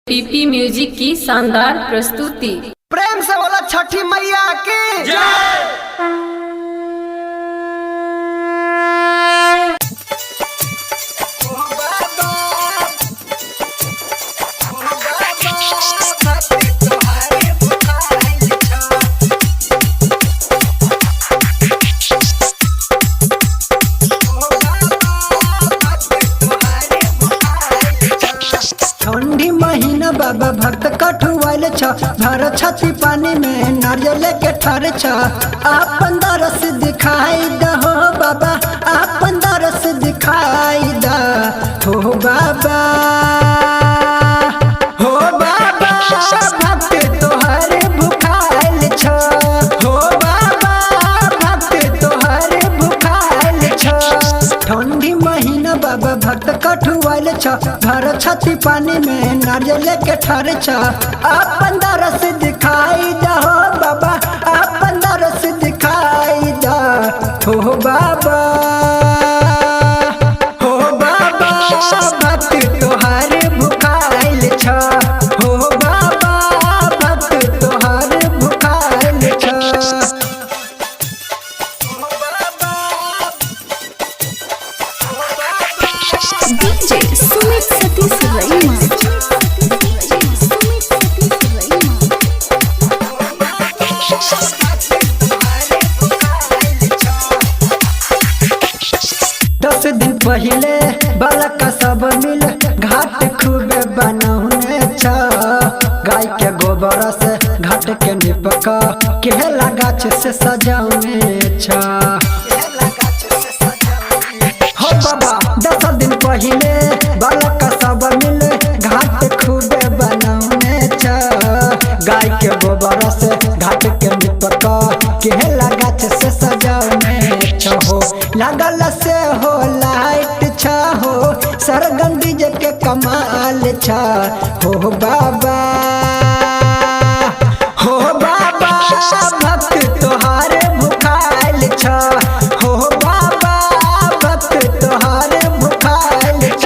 पीपी म्यूजिक की शानदार प्रस्तुति। प्रेम से बोला छठी मैया की जय। ठंडी महीना बाबा भक्त कठुआल छ भर छाती पानी में नारियल के ठर छ आपन दरस दिखाई दहो बाबा आपन दरस दिखाई द हो बाबा हो बाबा भक्त तोहर भुखाइल छ हो बाबा भक्त तोहर भुखाइल छ ठंडी महीना बाबा भक्त कठुआल छ भर छाती पानी में नारियल के ठर छ आपन दरस दिखाई दहो बाबा आपन दरस दिखाई द हो बाबा हो बाबा भक्त तोहार भुखाइल छ हो बाबा भक्त तोहार भुखाइल छ। DJ Sumit Satish Raima. दस दिन पहले बालक सब मिल घाट खूबे बनौने छ गाय के गोबर से घाट के निपक केला गाछ से सजौने छ हो बाबा 10 दिन पहले बालक सब मिल घाट खूबे बनौने छ गाय के गोबर से घाट के निपक केला गाछ से सजौने छ हो लागल से हो लाइट छ हो सरगम डीजे के कमाल छ हो बाबा हो बाबा भक्त तोहार भुखाइल छ हो बाबा भक्त तोहार भुखाइल छ।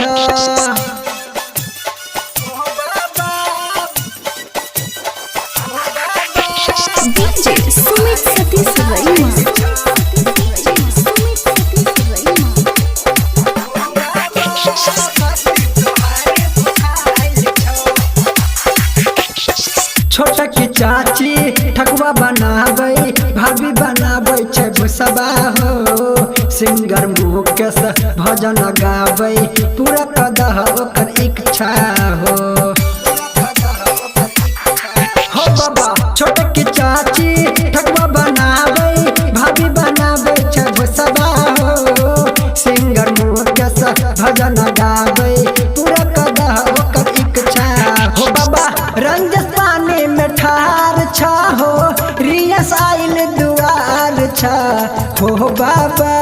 DJ Sumit Satish Raima. छोटा की चाची ठकुआ बनाबै भाभी बनाबै छै भुसबा हो सिंगर मुकेश भजन गाबै पूरा कदह ओकर इच्छा हो हो बाबा छोटा की चाची ठकुआ बनाबै भाभी बनाबै छै भुसबा हो सिंगर मुकेश भजन गाबै पूरा कदह ओकर इच्छा हो बाबा रंजस्तानी में ठार छ हो रियस आइल दुआर छ हो बाबा।